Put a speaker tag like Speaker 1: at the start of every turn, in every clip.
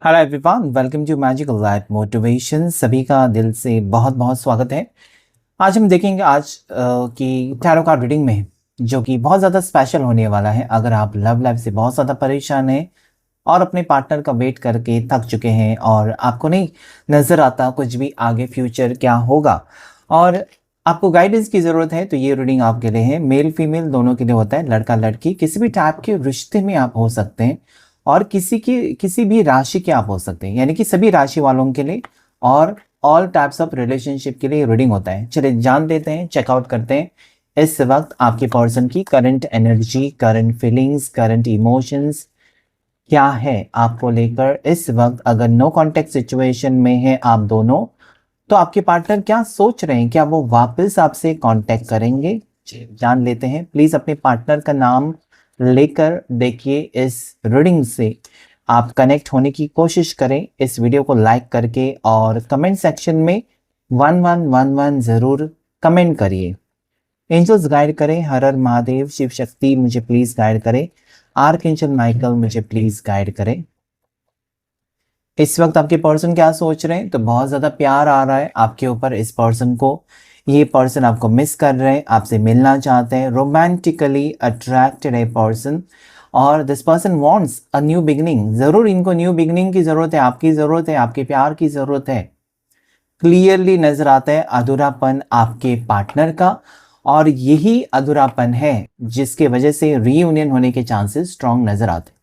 Speaker 1: Hello everyone, welcome to magical life motivation. सभी का दिल से बहुत बहुत स्वागत है। आज हम देखेंगे की टैरो कार्ड रीडिंग में, जो कि बहुत ज़्यादा स्पेशल होने वाला है। अगर आप लव लाइफ से बहुत ज़्यादा परेशान हैं और अपने पार्टनर का वेट करके थक चुके हैं और आपको नहीं नज़र आता कुछ भी आगे फ्यूचर क्या होगा और आपको गाइडेंस की ज़रूरत है, तो ये रीडिंग आपके लिए है। मेल फीमेल दोनों के लिए होता है, लड़का लड़की किसी भी टाइप के रिश्ते में आप हो सकते हैं और किसी भी राशि के आप हो सकते हैं, यानी कि सभी राशि वालों के लिए और ऑल टाइप्स ऑफ रिलेशनशिप के लिए रीडिंग होता है। चलिए जान लेते हैं, चेकआउट करते हैं इस वक्त आपके पर्सन की current energy, current feelings, current emotions क्या है आपको लेकर इस वक्त। अगर नो कॉन्टेक्ट सिचुएशन में है आप दोनों, तो आपके पार्टनर क्या सोच रहे हैं, क्या वो वापस आपसे कांटेक्ट करेंगे? जान लेते हैं। प्लीज अपने पार्टनर का नाम लेकर देखिए, इस रीडिंग से आप कनेक्ट होने की कोशिश करें। इस वीडियो को लाइक करके और कमेंट सेक्शन में 1111 जरूर कमेंट करिए। एंजल्स गाइड करें, हर हर महादेव, शिव शक्ति मुझे प्लीज गाइड करें, आर्क एंजल माइकल मुझे प्लीज गाइड करें। इस वक्त आपके पर्सन क्या सोच रहे हैं? तो बहुत ज़्यादा प्यार आ रहा है आपके ऊपर इस पर्सन को। ये पर्सन आपको मिस कर रहे हैं, आपसे मिलना चाहते हैं, रोमांटिकली अट्रैक्टेड है पर्सन और this person wants a new beginning. ज़रूर इनको न्यू बिगनिंग की ज़रूरत है, आपकी ज़रूरत है, आपके प्यार की ज़रूरत है। क्लियरली नज़र आता है अधूरापन आपके पार्टनर का और यही अधूरापन है जिसके वजह से रीयूनियन होने के चांसेस स्ट्रॉन्ग नज़र आते हैं।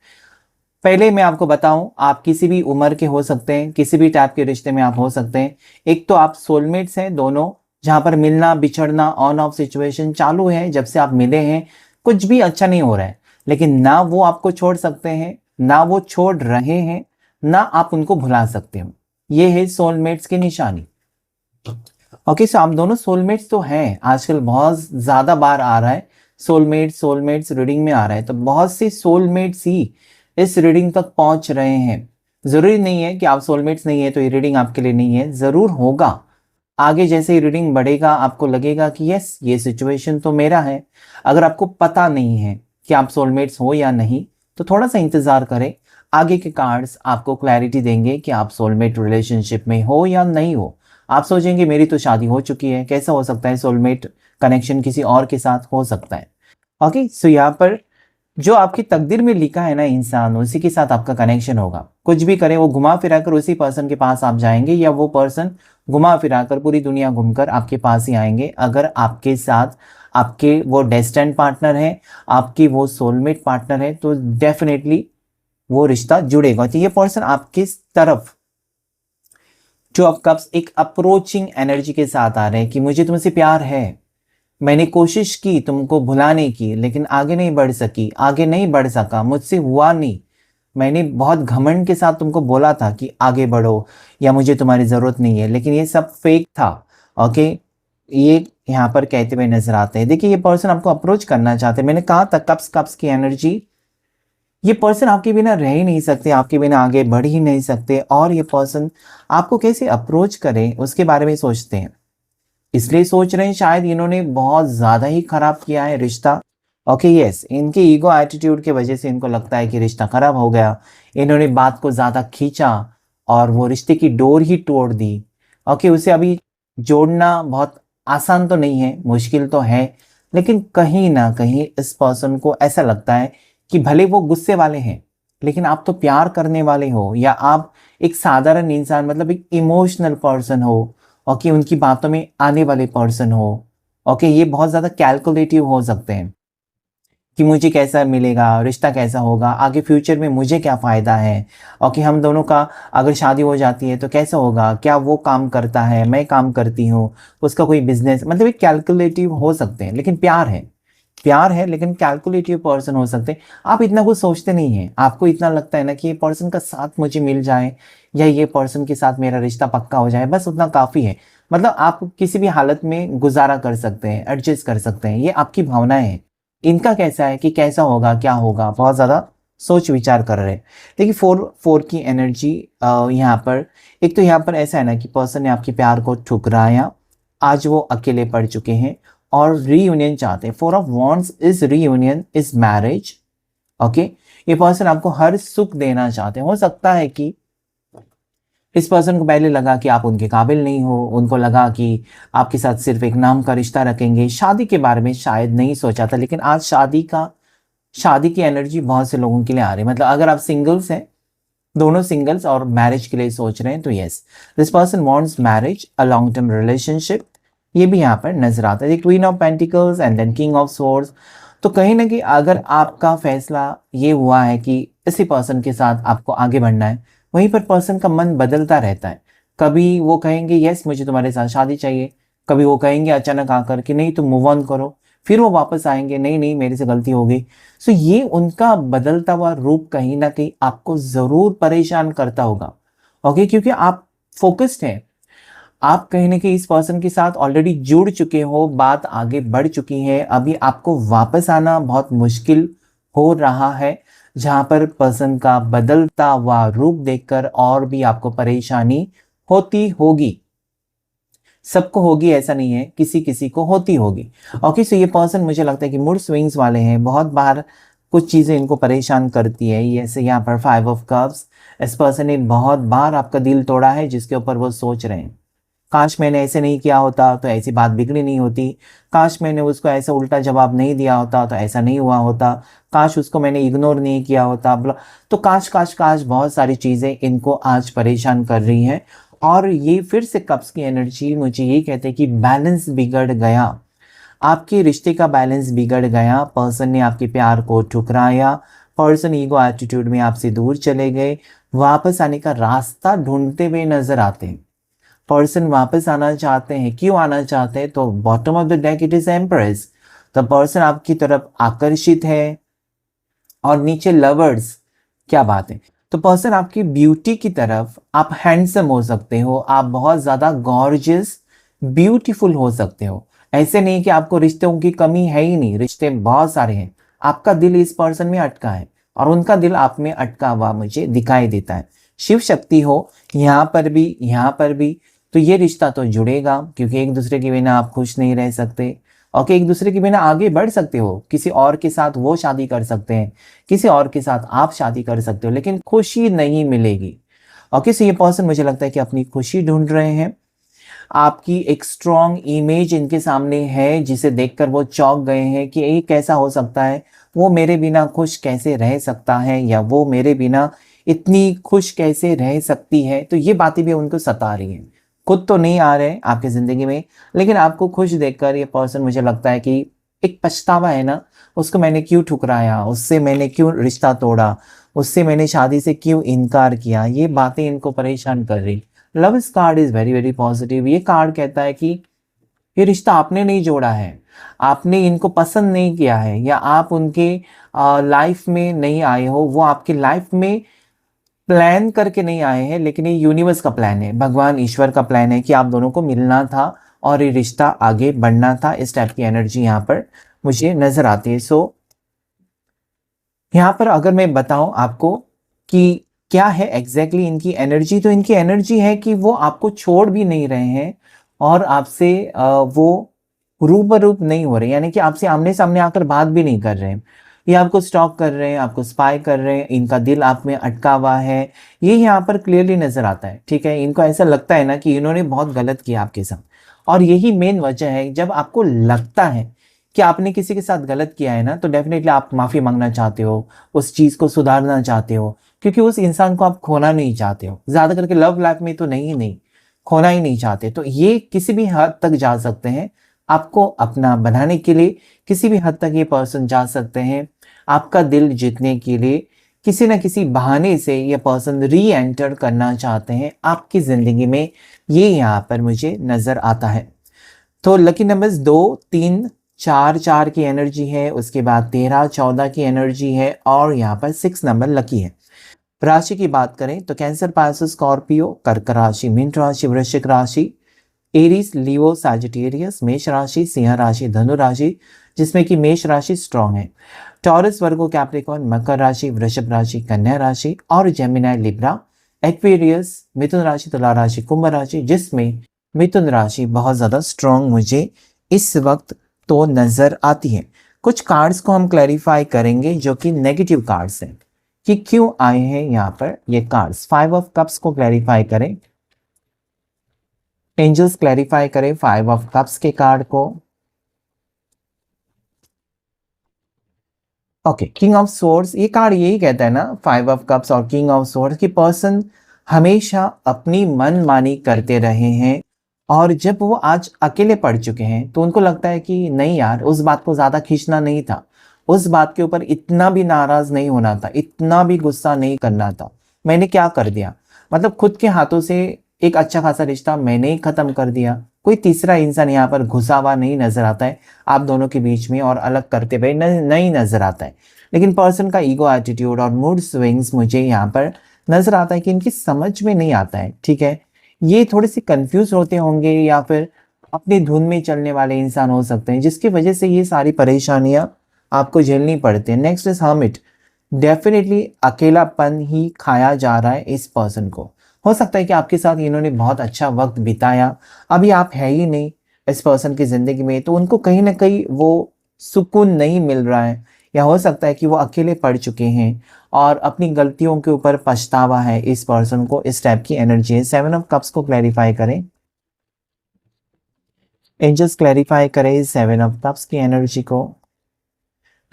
Speaker 1: पहले मैं आपको बताऊं, आप किसी भी उम्र के हो सकते हैं, किसी भी टाइप के रिश्ते में आप हो सकते हैं। एक तो आप सोलमेट्स हैं दोनों, जहां पर मिलना बिछड़ना ऑन ऑफ सिचुएशन चालू है। जब से आप मिले हैं कुछ भी अच्छा नहीं हो रहा है, लेकिन ना वो आपको छोड़ सकते हैं, ना वो छोड़ रहे हैं, ना आप उनको भुला सकते हो। ये है सोलमेट्स की निशानी। ओके, सो आप दोनों सोलमेट्स तो हैं। आजकल बहुत ज्यादा बार आ रहा है सोलमेट्स रीडिंग में आ रहा है, तो बहुत से सोलमेट्स ही इस रीडिंग तक पहुंच रहे हैं। जरूरी नहीं है कि आप सोलमेट्स नहीं है तो ये रीडिंग आपके लिए नहीं है, जरूर होगा। आगे जैसे ही रीडिंग बढ़ेगा आपको लगेगा कि यस, ये सिचुएशन तो मेरा है। अगर आपको पता नहीं है कि आप सोलमेट्स हो या नहीं, तो थोड़ा सा इंतजार करें। आगे के कार्ड्स आपको क्लैरिटी देंगे कि आप सोलमेट रिलेशनशिप में हो या नहीं हो। आप सोचेंगे मेरी तो शादी हो चुकी है, कैसा हो सकता है सोलमेट कनेक्शन किसी और के साथ हो सकता है। ओके, सो यहाँ पर जो आपकी तकदीर में लिखा है ना इंसान, उसी के साथ आपका कनेक्शन होगा। कुछ भी करें वो घुमा फिरा कर उसी पर्सन के पास आप जाएंगे, या वो पर्सन घुमा फिरा कर पूरी दुनिया घूमकर आपके पास ही आएंगे। अगर आपके साथ आपके वो डेस्टिन्ड पार्टनर है, आपकी वो सोलमेट पार्टनर है, तो डेफिनेटली वो रिश्ता जुड़ेगा। तो ये पर्सन आपकी तरफ जो ऑफ कप्स एक अप्रोचिंग एनर्जी के साथ आ रहे हैं कि मुझे तुमसे प्यार है, मैंने कोशिश की तुमको भुलाने की, लेकिन आगे नहीं बढ़ सकी, आगे नहीं बढ़ सका, मुझसे हुआ नहीं। मैंने बहुत घमंड के साथ तुमको बोला था कि आगे बढ़ो या मुझे तुम्हारी ज़रूरत नहीं है, लेकिन ये सब फेक था। ओके, ये यहाँ पर कहते हुए नजर आते हैं। देखिए, ये पर्सन आपको अप्रोच करना चाहते हैं। मैंने कहा था कप्स कप्स की एनर्जी, ये पर्सन आपके बिना रह ही नहीं सकते, आपके बिना आगे बढ़ ही नहीं सकते, और ये पर्सन आपको कैसे अप्रोच करें उसके बारे में सोचते हैं। इसलिए सोच रहे हैं शायद इन्होंने बहुत ज़्यादा ही खराब किया है रिश्ता। ओके यस, इनके ईगो एटीट्यूड की वजह से इनको लगता है कि रिश्ता खराब हो गया। इन्होंने बात को ज़्यादा खींचा और वो रिश्ते की डोर ही तोड़ दी। ओके, उसे अभी जोड़ना बहुत आसान तो नहीं है, मुश्किल तो है, लेकिन कहीं ना कहीं इस पर्सन को ऐसा लगता है कि भले वो गुस्से वाले हैं, लेकिन आप तो प्यार करने वाले हो, या आप एक साधारण इंसान मतलब एक इमोशनल पर्सन हो। ओके, उनकी बातों में आने वाले पर्सन हो। ओके, ये बहुत ज़्यादा कैलकुलेटिव हो सकते हैं कि मुझे कैसा मिलेगा, रिश्ता कैसा होगा, आगे फ्यूचर में मुझे क्या फ़ायदा है। ओके, हम दोनों का अगर शादी हो जाती है तो कैसा होगा, क्या वो काम करता है, मैं काम करती हूँ, उसका कोई बिजनेस, मतलब एक कैलकुलेटिव हो सकते हैं। लेकिन प्यार है लेकिन कैलकुलेटिव पर्सन हो सकते हैं। आप इतना कुछ सोचते नहीं हैं, आपको इतना लगता है ना कि ये पर्सन का साथ मुझे मिल जाए या ये पर्सन के साथ मेरा रिश्ता पक्का हो जाए, बस उतना काफ़ी है। मतलब आप किसी भी हालत में गुजारा कर सकते हैं, एडजस्ट कर सकते हैं, ये आपकी भावनाएं हैं। इनका कैसा है कि कैसा होगा, क्या होगा, बहुत ज़्यादा सोच विचार कर रहे हैं। देखिए, फोर फोर की एनर्जी यहाँ पर, एक तो यहाँ पर ऐसा है ना कि पर्सन ने आपके प्यार को ठुकराया, आज वो अकेले पड़ चुके हैं और रीयूनियन चाहते हैं। Four of wands is reunion, is marriage. Okay, ये पर्सन आपको हर सुख देना चाहते हैं। हो सकता है कि इस पर्सन को पहले लगा कि आप उनके काबिल नहीं हो, उनको लगा कि आपके साथ सिर्फ एक नाम का रिश्ता रखेंगे, शादी के बारे में शायद नहीं सोचा था। लेकिन आज शादी की एनर्जी बहुत से लोगों के लिए आ रही है। मतलब अगर आप सिंगल्स हैं, दोनों सिंगल्स और मैरिज के लिए सोच रहे हैं, तो yes, this person wants marriage, a long term relationship, ये भी यहाँ पर नजर आता है। Queen of pentacles and then king of swords. तो कहीं ना कहीं अगर आपका फैसला ये हुआ है कि इसी पर्सन के साथ आपको आगे बढ़ना है, वहीं पर पर्सन का मन बदलता रहता है। कभी वो कहेंगे यस मुझे तुम्हारे साथ शादी चाहिए, कभी वो कहेंगे अचानक आकर कि नहीं तुम मूव ऑन करो, फिर वो वापस आएंगे नहीं नहीं मेरे से गलती हो गई। सो ये उनका बदलता हुआ रूप कहीं ना कहीं आपको जरूर परेशान करता होगा। ओके, क्योंकि आप फोकस्ड हैं, आप कहीं ना कहीं इस पर्सन के साथ ऑलरेडी जुड़ चुके हो, बात आगे बढ़ चुकी है, अभी आपको वापस आना बहुत मुश्किल हो रहा है, जहां पर पर्सन का बदलता हुआ रूप देखकर और भी आपको परेशानी होती होगी। सबको होगी ऐसा नहीं है, किसी किसी को होती होगी। ओके, सो ये पर्सन मुझे लगता है कि मूड स्विंग्स वाले हैं, बहुत बार कुछ चीज़ें इनको परेशान करती है। जैसे यहाँ पर 5 ऑफ कप्स, इस पर्सन ने बहुत बार आपका दिल तोड़ा है, जिसके ऊपर वो सोच रहे हैं काश मैंने ऐसे नहीं किया होता तो ऐसी बात बिगड़ी नहीं होती, काश मैंने उसको ऐसा उल्टा जवाब नहीं दिया होता तो ऐसा नहीं हुआ होता, काश उसको मैंने इग्नोर नहीं किया होता। तो काश काश काश बहुत सारी चीज़ें इनको आज परेशान कर रही हैं। और ये फिर से कप्स की एनर्जी मुझे ये कहते हैं कि बैलेंस बिगड़ गया, आपके रिश्ते का बैलेंस बिगड़ गया, पर्सन ने आपके प्यार को ठुकराया, पर्सन ईगो एटीट्यूड में आपसे दूर चले गए, वापस आने का रास्ता ढूंढते हुए नजर आते हैं। पर्सन वापस आना चाहते हैं, क्यों आना चाहते हैं? तो bottom of the deck it is empress. तो पर्सन आपकी तरफ आकर्षित है और नीचे लवर्स, क्या बात है। तो पर्सन आपकी ब्यूटी की तरफ, आप हैंडसम हो सकते हो, आप बहुत ज्यादा गॉर्जियस ब्यूटीफुल हो सकते हो। ऐसे नहीं कि आपको रिश्तों की कमी है ही नहीं, रिश्ते बहुत सारे हैं, आपका दिल इस पर्सन में अटका है और उनका दिल आप में अटका हुआ मुझे दिखाई देता है। शिव शक्ति हो यहाँ पर भी, यहाँ पर भी, तो ये रिश्ता तो जुड़ेगा, क्योंकि एक दूसरे के बिना आप खुश नहीं रह सकते। ओके, एक दूसरे के बिना आगे बढ़ सकते हो, किसी और के साथ वो शादी कर सकते हैं, किसी और के साथ आप शादी कर सकते हो, लेकिन खुशी नहीं मिलेगी। ओके, सो ये पर्सन मुझे लगता है कि अपनी खुशी ढूंढ रहे हैं। आपकी एक स्ट्रॉन्ग इमेज इनके सामने है, जिसे देखकर वो चौंक गए हैं कि ये कैसा हो सकता है, वो मेरे बिना खुश कैसे रह सकता है, या वो मेरे बिना इतनी खुश कैसे रह सकती है। तो ये बातें भी उनको सता रही हैं। खुद तो नहीं आ रहे आपकी ज़िंदगी में, लेकिन आपको खुश देखकर ये पर्सन मुझे लगता है कि एक पछतावा है ना, उसको मैंने क्यों ठुकराया, उससे मैंने क्यों रिश्ता तोड़ा, उससे मैंने शादी से क्यों इनकार किया, ये बातें इनको परेशान कर रही। Love card is very very positive. ये कार्ड कहता है कि ये रिश्ता आपने नहीं जोड़ा है, आपने इनको पसंद नहीं किया है, या आप उनके लाइफ में नहीं आए हो, वो आपकी लाइफ में प्लान करके नहीं आए हैं, लेकिन ये यूनिवर्स का प्लान है, भगवान ईश्वर का प्लान है कि आप दोनों को मिलना था और ये रिश्ता आगे बढ़ना था। इस टाइप की एनर्जी यहाँ पर मुझे नजर आती है। सो यहाँ पर अगर मैं बताऊं आपको कि क्या है एग्जैक्टली इनकी एनर्जी, तो इनकी एनर्जी है कि वो आपको छोड़ भी नहीं रहे हैं और आपसे वो रूबरू नहीं हो रहे, यानी कि आपसे आमने सामने आकर बात भी नहीं कर रहे हैं। ये आपको स्टॉक कर रहे हैं, आपको स्पाई कर रहे हैं, इनका दिल आप में अटका हुआ है, ये यहाँ पर क्लियरली नजर आता है। ठीक है, इनको ऐसा लगता है ना कि इन्होंने बहुत गलत किया आपके साथ, और यही मेन वजह है। जब आपको लगता है कि आपने किसी के साथ गलत किया है ना, तो डेफिनेटली आप माफ़ी मांगना चाहते हो, उस चीज़ को सुधारना चाहते हो, क्योंकि उस इंसान को आप खोना नहीं चाहते हो। ज़्यादा करके लव लाइफ में तो नहीं खोना ही नहीं चाहते। तो ये किसी भी हद तक जा सकते हैं, आपको अपना बनाने के लिए किसी भी हद तक ये पर्सन जा सकते हैं। आपका दिल जीतने के लिए किसी न किसी बहाने से ये पर्सन री एंटर करना चाहते हैं आपकी ज़िंदगी में, ये यहाँ पर मुझे नज़र आता है। तो लकी नंबर्स 2, 3, 4 की एनर्जी है, उसके बाद 13, 14 की एनर्जी है, और यहाँ पर 6 नंबर लकी है। राशि की बात करें तो कैंसर, पाइसेस, स्कॉर्पियो, कर्क राशि, मीन राशि, वृश्चिक राशि, एरीज, लियो, सैजिटेरियस, मेष राशि, सिंह राशि, धनु राशि, जिसमें कि मेष राशि स्ट्रॉन्ग है, टॉरस, वर्गो, कैप्रिकॉर्न, मकर राशि, वृषभ राशि, कन्या राशि, और जेमिनाई, लिब्रा, एक्वेरियस, मिथुन राशि, तुला राशि, कुंभ राशि, जिसमें मिथुन राशि बहुत ज़्यादा स्ट्रॉन्ग मुझे इस वक्त तो नज़र आती है। कुछ कार्ड्स को हम क्लैरिफाई करेंगे जो कि नेगेटिव कार्ड्स हैं, कि क्यों आए हैं यहाँ पर ये कार्ड्स। 5 ऑफ कप्स को क्लैरिफाई करें, एंजल्स क्लैरिफाई करें 5 ऑफ कप्स के कार्ड को। ओके, किंग ऑफ सोर्ड्स, ये कार्ड यही कहता है ना 5 ऑफ कप्स और किंग ऑफ सोर्ड्स कि पर्सन हमेशा अपनी मनमानी करते रहे हैं, और जब वो आज अकेले पड़ चुके हैं तो उनको लगता है कि नहीं यार, उस बात को ज़्यादा खींचना नहीं था, उस बात के ऊपर इतना भी नाराज़ नहीं होना था, इतना भी गुस्सा नहीं करना था, मैंने क्या कर दिया। मतलब खुद के हाथों से एक अच्छा खासा रिश्ता मैंने ही ख़त्म कर दिया। कोई तीसरा इंसान यहाँ पर घुसा हुआ नहीं नज़र आता है आप दोनों के बीच में और अलग करते हुए नहीं नज़र आता है। लेकिन पर्सन का ईगो एटीट्यूड और मूड स्विंग्स मुझे यहाँ पर नज़र आता है कि इनकी समझ में नहीं आता है। ठीक है, ये थोड़े से कंफ्यूज होते होंगे या फिर अपनी धुन में चलने वाले इंसान हो सकते हैं, जिसकी वजह से ये सारी परेशानियां आपको झेलनी पड़ती हैं। नेक्स्ट इज हर्मिट, डेफिनेटली अकेलापन ही खाया जा रहा है इस पर्सन को। हो सकता है कि आपके साथ इन्होंने बहुत अच्छा वक्त बिताया, अभी आप है ही नहीं इस पर्सन की ज़िंदगी में, तो उनको कहीं ना कहीं वो सुकून नहीं मिल रहा है, या हो सकता है कि वो अकेले पड़ चुके हैं और अपनी गलतियों के ऊपर पछतावा है इस पर्सन को। इस टाइप की एनर्जी है। 7 ऑफ कप्स को क्लैरिफाई करें, एंजल्स क्लैरिफाई करें 7 ऑफ कप्स की एनर्जी को।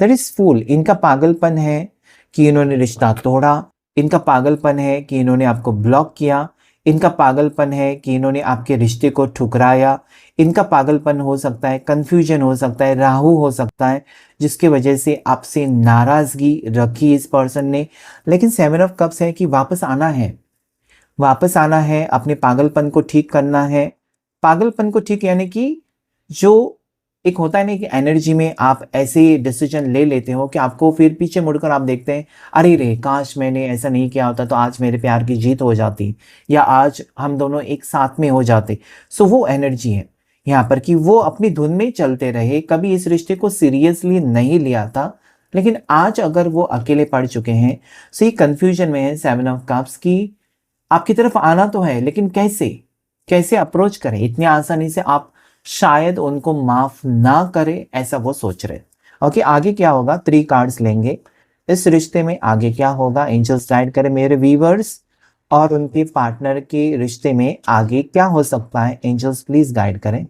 Speaker 1: दैट इज फूल, इनका पागलपन है कि इन्होंने रिश्ता तोड़ा, इनका पागलपन है कि इन्होंने आपको ब्लॉक किया, इनका पागलपन है कि इन्होंने आपके रिश्ते को ठुकराया, इनका पागलपन हो सकता है, कंफ्यूजन हो सकता है, राहु हो सकता है, जिसकी वजह से आपसे नाराज़गी रखी इस पर्सन ने। लेकिन 7 ऑफ कप्स है कि वापस आना है, वापस आना है, अपने पागलपन को ठीक करना है। पागलपन को ठीक यानी कि जो एक होता है ना कि एनर्जी में आप ऐसे डिसीजन ले लेते हो कि आपको फिर पीछे मुड़कर आप देखते हैं, अरे रे काश मैंने ऐसा नहीं किया होता तो आज मेरे प्यार की जीत हो जाती, या आज हम दोनों एक साथ में हो जाते। सो वो एनर्जी है यहाँ पर कि वो अपनी धुन में चलते रहे, कभी इस रिश्ते को सीरियसली नहीं लिया था, लेकिन आज अगर वो अकेले पड़ चुके हैं, सो ये कन्फ्यूजन में है 7 ऑफ कप्स की। आपकी तरफ आना तो है, लेकिन कैसे कैसे अप्रोच करें, इतनी आसानी से आप शायद उनको माफ ना करें, ऐसा वो सोच रहे। ओके, आगे क्या होगा, 3 कार्ड्स लेंगे इस रिश्ते में, आगे क्या होगा, एंजल्स गाइड करें मेरे व्यूअर्स, और उनके पार्टनर के रिश्ते में आगे क्या हो सकता है, एंजल्स प्लीज गाइड करें।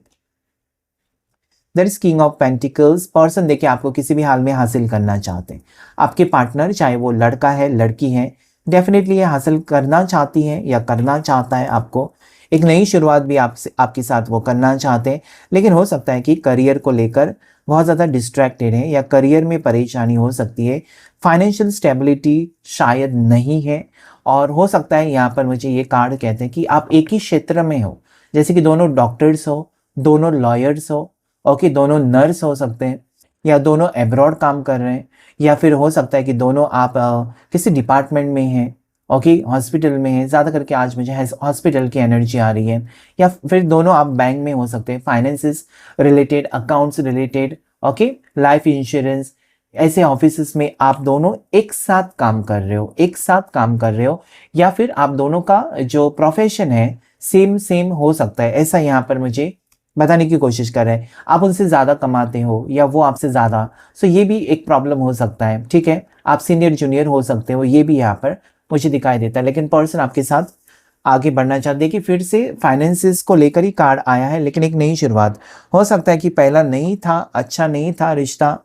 Speaker 1: That is king of pentacles, person देखिए आपको किसी भी हाल में हासिल करना चाहते हैं। आपके पार्टनर चाहे वो लड़का है लड़की है, डेफिनेटली ये हासिल करना चाहती है या करना चाहता है आपको। एक नई शुरुआत भी आपसे आपके साथ वो करना चाहते हैं, लेकिन हो सकता है कि करियर को लेकर बहुत ज़्यादा डिस्ट्रैक्टेड है या करियर में परेशानी हो सकती है। फाइनेंशियल स्टेबिलिटी शायद नहीं है, और हो सकता है यहाँ पर मुझे ये कार्ड कहते हैं कि आप एक ही क्षेत्र में हो, जैसे कि दोनों डॉक्टर्स हो, दोनों लॉयर्स हो, ओके, दोनों नर्स हो सकते हैं, या दोनों एब्रॉड काम कर रहे हैं, या फिर हो सकता है कि दोनों आप किसी डिपार्टमेंट में हैं, ओके, हॉस्पिटल में है। ज़्यादा करके आज मुझे हॉस्पिटल की एनर्जी आ रही है, या फिर दोनों आप बैंक में हो सकते हैं, finances related, accounts related, okay, life insurance, ऐसे ऑफिस में आप दोनों एक साथ काम कर रहे हो, एक साथ काम कर रहे हो, या फिर आप दोनों का जो प्रोफेशन है सेम सेम हो सकता है, ऐसा यहाँ पर मुझे बताने की कोशिश कर रहे हैं। आप उनसे ज़्यादा कमाते हो या वो आपसे ज़्यादा, सो ये भी एक प्रॉब्लम हो सकता है। ठीक है, आप सीनियर जूनियर हो सकते हो, ये भी यहाँ पर मुझे दिखाई देता है। लेकिन पर्सन आपके साथ आगे बढ़ना चाहते हैं कि फिर से फाइनेंसिस को लेकर ही कार्ड आया है, लेकिन एक नई शुरुआत। हो सकता है कि पहला नहीं था, अच्छा नहीं था रिश्ता,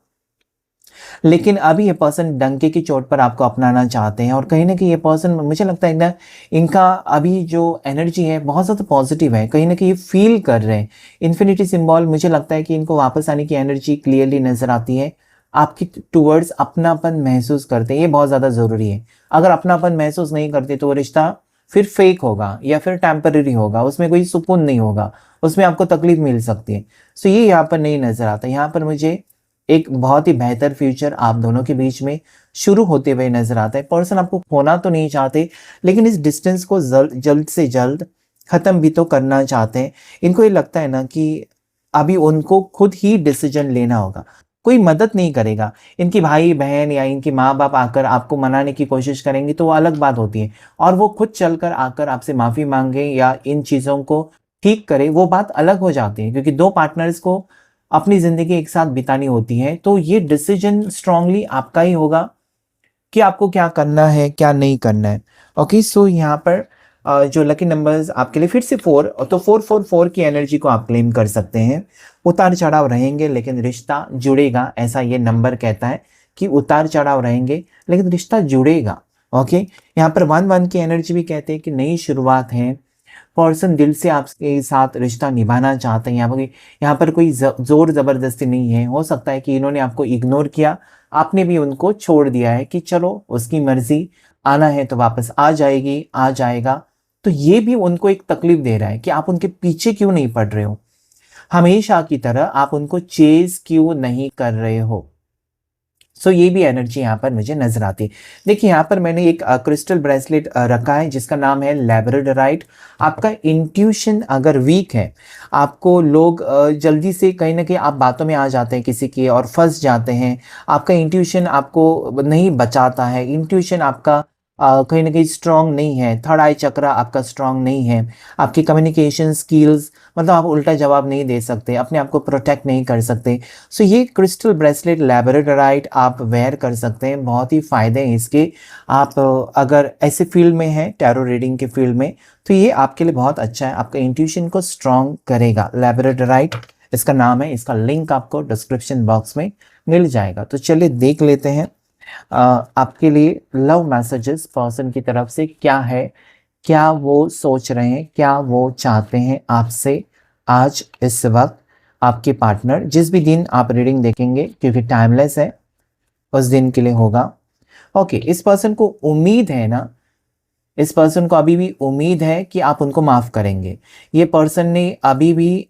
Speaker 1: लेकिन अभी ये पर्सन डंके की चोट पर आपको अपनाना चाहते हैं, और कहीं ना कहीं ये पर्सन, मुझे लगता है ना, इनका अभी जो एनर्जी है बहुत ज़्यादा पॉजिटिव है, कहीं ना कहीं फील कर रहे हैं। इन्फिनिटी सिंबल, मुझे लगता है कि इनको वापस आने की एनर्जी क्लियरली नज़र आती है, आपकी टूवर्ड्स अपनापन महसूस करते हैं, ये बहुत ज़्यादा ज़रूरी है। अगर अपनापन महसूस नहीं करते तो वो रिश्ता फिर फेक होगा या फिर टेम्पररी होगा, उसमें कोई सुकून नहीं होगा, उसमें आपको तकलीफ मिल सकती है। सो ये यहाँ पर नहीं नज़र आता। यहाँ पर मुझे एक बहुत ही बेहतर फ्यूचर आप दोनों के बीच में शुरू होते हुए नजर आता है। पर्सन आपको खोना तो नहीं चाहते, लेकिन इस डिस्टेंस को जल्द से जल्द ख़त्म भी तो करना चाहते हैं। इनको ये लगता है ना कि अभी उनको खुद ही डिसीजन लेना होगा, कोई मदद नहीं करेगा। इनकी भाई बहन या इनके माँ बाप आकर आपको मनाने की कोशिश करेंगे तो वो अलग बात होती है, और वो खुद चलकर आकर आपसे माफ़ी मांगे या इन चीज़ों को ठीक करे, वो बात अलग हो जाती है। क्योंकि दो पार्टनर्स को अपनी ज़िंदगी एक साथ बितानी होती है, तो ये डिसीजन स्ट्रांगली आपका ही होगा। कि आपको क्या करना है क्या नहीं करना है। ओके, सो यहाँ पर जो लकी नंबर्स आपके लिए फिर से 4, तो 444 की एनर्जी को आप क्लेम कर सकते हैं। उतार चढ़ाव रहेंगे लेकिन रिश्ता जुड़ेगा, ऐसा ये नंबर कहता है कि उतार चढ़ाव रहेंगे लेकिन रिश्ता जुड़ेगा। ओके, यहाँ पर 1 की एनर्जी भी कहते हैं कि नई शुरुआत है। पर्सन दिल से आपके साथ रिश्ता निभाना चाहते हैं। यहाँ पर कोई जोर ज़बरदस्ती नहीं है। हो सकता है कि इन्होंने आपको इग्नोर किया, आपने भी उनको छोड़ दिया है कि चलो उसकी मर्जी, आना है तो वापस आ जाएगी, आ जाएगा। तो ये भी उनको एक तकलीफ दे रहा है कि आप उनके पीछे क्यों नहीं पड़ रहे हो, हमेशा की तरह आप उनको चेज क्यों नहीं कर रहे हो। सो ये भी एनर्जी यहाँ पर मुझे नजर आती है। देखिए यहाँ पर मैंने एक क्रिस्टल ब्रेसलेट रखा है जिसका नाम है लैब्राडोराइट। आपका इंट्यूशन अगर वीक है, आपको लोग जल्दी से कहीं ना कहीं आप बातों में आ जाते हैं किसी के और फंस जाते हैं, आपका इंट्यूशन आपको नहीं बचाता है, इंट्यूशन आपका कहीं ना कहीं स्ट्रांग नहीं है, थर्ड आई चक्र आपका स्ट्रांग नहीं है, आपकी कम्युनिकेशन स्किल्स, मतलब आप उल्टा जवाब नहीं दे सकते, अपने आप को प्रोटेक्ट नहीं कर सकते। सो ये क्रिस्टल ब्रेसलेट लैब्राडोराइट आप वेयर कर सकते हैं, बहुत ही फ़ायदे हैं इसके। आप अगर ऐसे फील्ड में हैं, टैरो रीडिंग के फील्ड में, तो ये आपके लिए बहुत अच्छा है, आपका इंट्यूशन को स्ट्रांग करेगा। लैब्राडोराइट इसका नाम है, इसका लिंक आपको डिस्क्रिप्शन बॉक्स में मिल जाएगा। तो चलिए देख लेते हैं आपके लिए लव मैसेजेस पर्सन की तरफ से क्या है, क्या वो सोच रहे हैं, क्या वो चाहते हैं आपसे आज इस वक्त। आपके पार्टनर जिस भी दिन आप रीडिंग देखेंगे, क्योंकि टाइमलेस है, उस दिन के लिए होगा। ओके, इस पर्सन को उम्मीद है ना, इस पर्सन को अभी भी उम्मीद है कि आप उनको माफ करेंगे। ये पर्सन ने अभी भी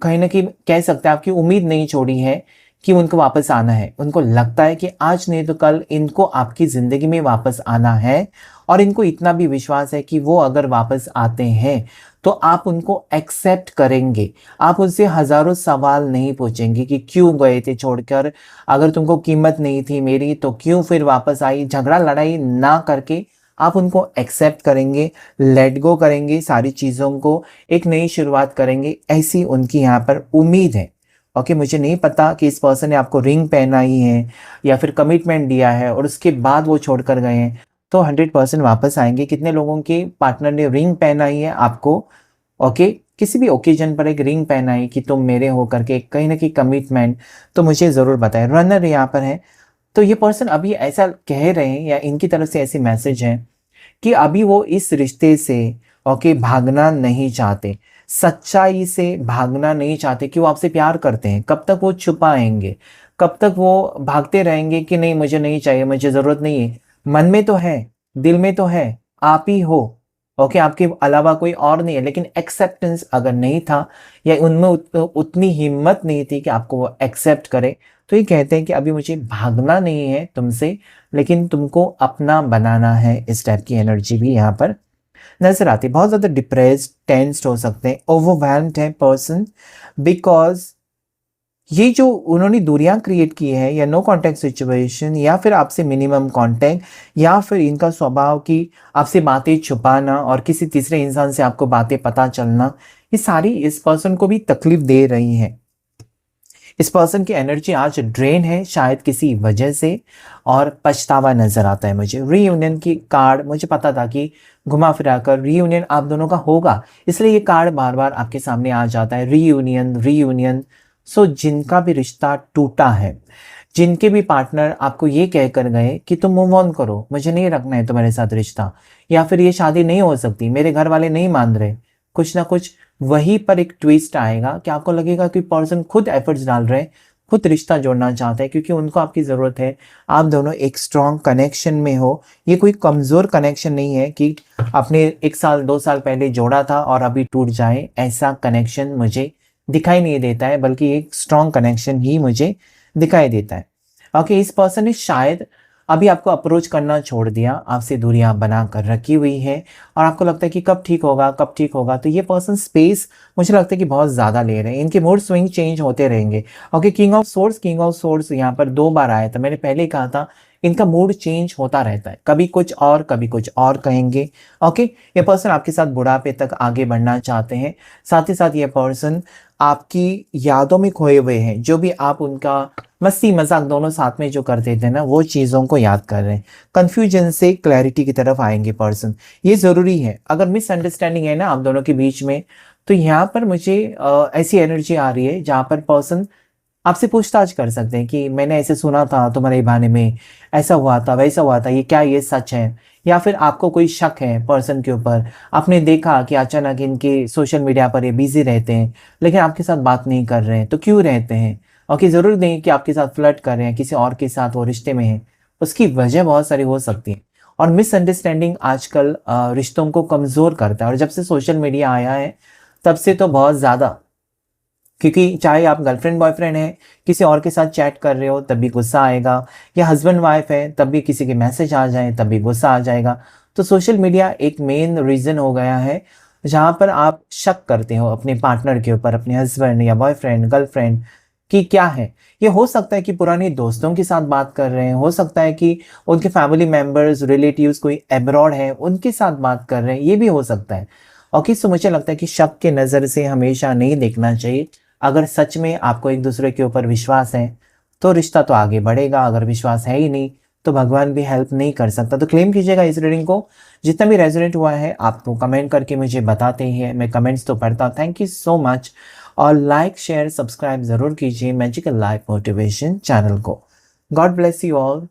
Speaker 1: कहीं ना कहीं कह सकते हैं आपकी उम्मीद नहीं छोड़ी है कि उनको वापस आना है। उनको लगता है कि आज नहीं तो कल इनको आपकी ज़िंदगी में वापस आना है, और इनको इतना भी विश्वास है कि वो अगर वापस आते हैं तो आप उनको एक्सेप्ट करेंगे। आप उनसे हज़ारों सवाल नहीं पूछेंगे कि क्यों गए थे छोड़कर, अगर तुमको कीमत नहीं थी मेरी तो क्यों फिर वापस आई। झगड़ा लड़ाई ना करके आप उनको एक्सेप्ट करेंगे, लेट गो करेंगे, सारी चीज़ों को एक नई शुरुआत करेंगे, ऐसी उनकी यहाँ पर उम्मीद है। ओके, मुझे नहीं पता कि इस पर्सन ने आपको रिंग पहनाई है या फिर कमिटमेंट दिया है और उसके बाद वो छोड़कर गए हैं, तो 100% वापस आएंगे। कितने लोगों के पार्टनर ने रिंग पहनाई है आपको, ओके, किसी भी ओकेजन पर एक रिंग पहनाई कि तुम मेरे हो करके, कहीं ना कहीं कमिटमेंट, तो मुझे ज़रूर बताएं। रनर यहाँ पर है, तो ये पर्सन अभी ऐसा कह रहे हैं या इनकी तरफ से ऐसे मैसेज हैं कि अभी वो इस रिश्ते से ओके भागना नहीं चाहते, सच्चाई से भागना नहीं चाहते कि वो आपसे प्यार करते हैं। कब तक वो छुपाएंगे, कब तक वो भागते रहेंगे कि नहीं मुझे नहीं चाहिए, मुझे ज़रूरत नहीं है। मन में तो है, दिल में तो है, आप ही हो, ओके, आपके अलावा कोई और नहीं है, लेकिन एक्सेप्टेंस अगर नहीं था या उनमें उतनी हिम्मत नहीं थी कि आपको वो एक्सेप्ट करे, तो ये कहते हैं कि अभी मुझे भागना नहीं है तुमसे, लेकिन तुमको अपना बनाना है। इस टाइप की एनर्जी भी यहाँ पर नजर आती है। बहुत ज़्यादा डिप्रेस्ड, टेंस्ड हो सकते हैं, ओवरवेल्म्ड है पर्सन, बिकॉज ये जो उन्होंने दूरियां क्रिएट की है या नो कांटेक्ट सिचुएशन या फिर आपसे मिनिमम कांटेक्ट, या फिर इनका स्वभाव कि आपसे बातें छुपाना और किसी तीसरे इंसान से आपको बातें पता चलना, ये सारी इस पर्सन को भी तकलीफ दे रही हैं। इस पर्सन की एनर्जी आज ड्रेन है शायद किसी वजह से, और पछतावा नजर आता है मुझे। रीयूनियन की कार्ड, मुझे पता था कि घुमा फिरा कर रीयूनियन आप दोनों का होगा, इसलिए ये कार्ड बार बार आपके सामने आ जाता है, रीयूनियन रीयूनियन। सो जिनका भी रिश्ता टूटा है, जिनके भी पार्टनर आपको ये कह कर गए कि तुम मूव ऑन करो, मुझे नहीं रखना है तुम्हारे साथ रिश्ता, या फिर ये शादी नहीं हो सकती, मेरे घर वाले नहीं मान रहे, कुछ ना कुछ वहीं पर एक ट्विस्ट आएगा कि आपको लगेगा कि पर्सन खुद एफर्ट्स डाल रहे हैं, खुद रिश्ता जोड़ना चाहते हैं, क्योंकि उनको आपकी ज़रूरत है। आप दोनों एक स्ट्रॉन्ग कनेक्शन में हो, ये कोई कमज़ोर कनेक्शन नहीं है कि आपने 1 साल 2 साल पहले जोड़ा था और अभी टूट जाए, ऐसा कनेक्शन मुझे दिखाई नहीं देता है, बल्कि एक स्ट्रॉन्ग कनेक्शन ही मुझे दिखाई देता है। ओके, इस पर्सन ने शायद अभी आपको अप्रोच करना छोड़ दिया, आपसे दूरियां बना कर रखी हुई है, और आपको लगता है कि कब ठीक होगा कब ठीक होगा। तो ये पर्सन स्पेस मुझे लगता है कि बहुत ज़्यादा ले रहे हैं, इनके मूड स्विंग चेंज होते रहेंगे। ओके, किंग ऑफ सोर्स यहाँ पर 2 बार आया था, मैंने पहले कहा था इनका मूड चेंज होता रहता है, कभी कुछ और कहेंगे। ओके, ये पर्सन आपके साथ बुढ़ापे तक आगे बढ़ना चाहते हैं। साथ ही साथ ये पर्सन आपकी यादों में खोए हुए हैं, जो भी आप उनका मस्ती मजाक दोनों साथ में जो करते थे ना, वो चीज़ों को याद कर रहे हैं। कन्फ्यूजन से क्लैरिटी की तरफ आएंगे पर्सन, ये ज़रूरी है। अगर मिसअंडरस्टैंडिंग है ना आप दोनों के बीच में, तो यहाँ पर मुझे ऐसी एनर्जी आ रही है जहाँ पर पर्सन आपसे पूछताछ कर सकते हैं कि मैंने ऐसे सुना था तुम्हारे बारे में, ऐसा हुआ था वैसा हुआ था, ये क्या ये सच है? या फिर आपको कोई शक है पर्सन के ऊपर, आपने देखा कि अचानक इनके सोशल मीडिया पर ये बिजी रहते हैं लेकिन आपके साथ बात नहीं कर रहे हैं, तो क्यों रहते हैं? और कि ज़रूर नहीं कि आपके साथ फ्लर्ट कर रहे हैं, किसी और के साथ वो रिश्ते में हैं, उसकी वजह बहुत सारी हो सकती है। और मिसअंडरस्टैंडिंग आजकल रिश्तों को कमज़ोर करता है, और जब से सोशल मीडिया आया है तब से तो बहुत ज़्यादा। क्योंकि चाहे आप गर्लफ्रेंड बॉयफ्रेंड हैं, किसी और के साथ चैट कर रहे हो तब भी गुस्सा आएगा, या हस्बैंड वाइफ है तब भी किसी के मैसेज आ जाए तब भी गुस्सा आ जाएगा। तो सोशल मीडिया एक मेन रीज़न हो गया है जहाँ पर आप शक करते हो अपने पार्टनर के ऊपर, अपने हस्बैंड या बॉयफ्रेंड गर्लफ्रेंड कि क्या है। ये हो सकता है कि पुराने दोस्तों के साथ बात कर रहे हैं, हो सकता है कि उनके फैमिली मेम्बर्स रिलेटिव्स कोई एब्रॉड है उनके साथ बात कर रहे हैं, ये भी हो सकता है। और किस मुझे लगता है कि शक के नज़र से हमेशा नहीं देखना चाहिए। अगर सच में आपको एक दूसरे के ऊपर विश्वास है तो रिश्ता तो आगे बढ़ेगा, अगर विश्वास है ही नहीं तो भगवान भी हेल्प नहीं कर सकता। तो क्लेम कीजिएगा इस रीडिंग को, जितना भी रेजोनेट हुआ है आपको कमेंट करके मुझे बताते ही है, मैं कमेंट्स तो पढ़ता हूँ। Thank you so much. और लाइक शेयर सब्सक्राइब ज़रूर कीजिए मैजिकल लाइफ मोटिवेशन चैनल को। God bless you all.